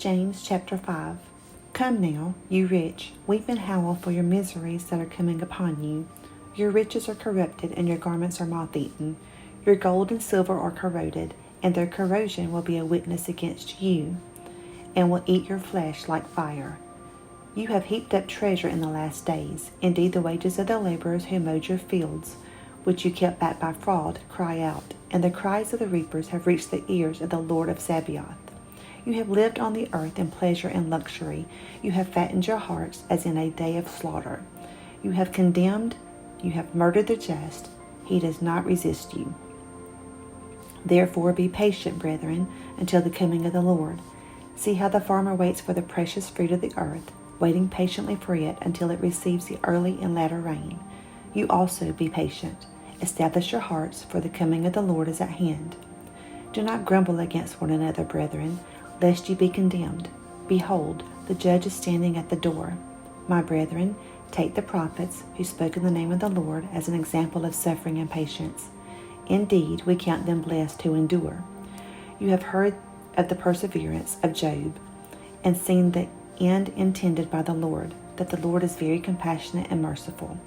James chapter 5. Come now, you rich, weep and howl for your miseries that are coming upon you. Your riches are corrupted, and your garments are moth-eaten. Your gold and silver are corroded, and their corrosion will be a witness against you, and will eat your flesh like fire. You have heaped up treasure in the last days. Indeed, the wages of the laborers who mowed your fields, which you kept back by fraud, cry out, and the cries of the reapers have reached the ears of the Lord of Sabaoth. You have lived on the earth in pleasure and luxury. You have fattened your hearts as in a day of slaughter. You have condemned, you have murdered the just. He does not resist you. Therefore be patient, brethren, until the coming of the Lord. See how the farmer waits for the precious fruit of the earth, waiting patiently for it until it receives the early and latter rain. You also be patient. Establish your hearts, for the coming of the Lord is at hand. Do not grumble against one another, brethren, lest ye be condemned. Behold, the judge is standing at the door. My brethren, take the prophets who spoke in the name of the Lord as an example of suffering and patience. Indeed, we count them blessed who endure. You have heard of the perseverance of Job, and seen the end intended by the Lord, that the Lord is very compassionate and merciful.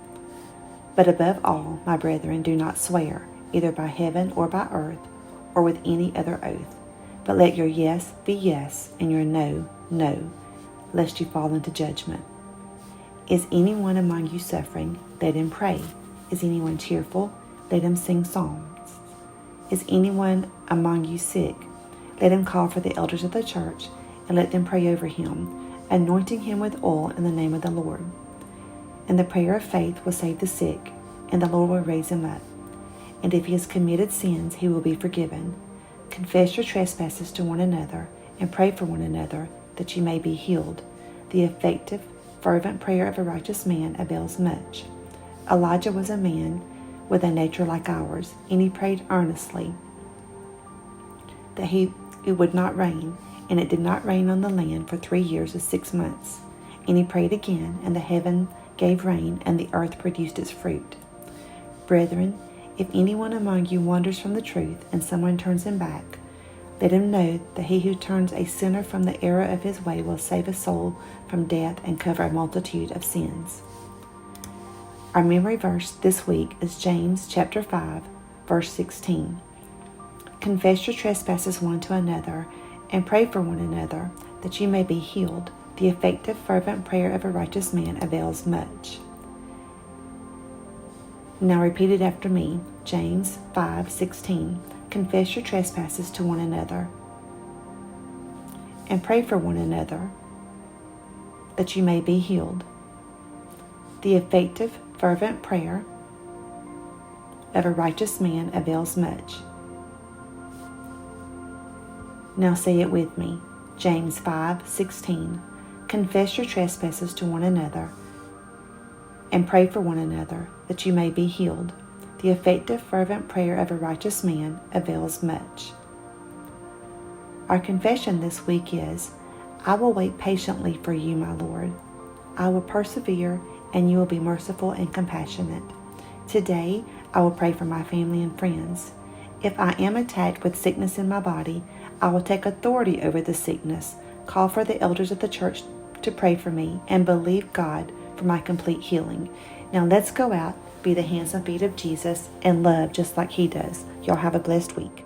But above all, my brethren, do not swear, either by heaven or by earth, or with any other oath. But let your yes be yes, and your no, no, lest you fall into judgment. Is anyone among you suffering? Let him pray. Is anyone cheerful? Let him sing psalms. Is anyone among you sick? Let him call for the elders of the church, and let them pray over him, anointing him with oil in the name of the Lord. And the prayer of faith will save the sick, and the Lord will raise him up. And if he has committed sins, he will be forgiven. Confess your trespasses to one another, and pray for one another, that you may be healed. The effective, fervent prayer of a righteous man avails much. Elijah was a man with a nature like ours, and he prayed earnestly that it would not rain, and it did not rain on the land for 3 years and 6 months. And he prayed again, and the heaven gave rain, and the earth produced its fruit. Brethren, if anyone among you wanders from the truth, and someone turns him back, let him know that he who turns a sinner from the error of his way will save a soul from death and cover a multitude of sins. Our memory verse this week is James chapter 5, verse 16. Confess your trespasses one to another, and pray for one another, that you may be healed. The effective, fervent prayer of a righteous man avails much. Now repeat it after me. James 5:16. Confess your trespasses to one another, and pray for one another, that you may be healed. The effective, fervent prayer of a righteous man avails much. Now say it with me. James 5:16. Confess your trespasses to one another, and pray for one another, that you may be healed. The effective, fervent prayer of a righteous man avails much. Our confession this week is, I will wait patiently for you, my Lord. I will persevere, and you will be merciful and compassionate. Today, I will pray for my family and friends. If I am attacked with sickness in my body, I will take authority over the sickness, call for the elders of the church to pray for me, and believe God for my complete healing. Now let's go out, be the hands and feet of Jesus, and love just like he does. Y'all have a blessed week.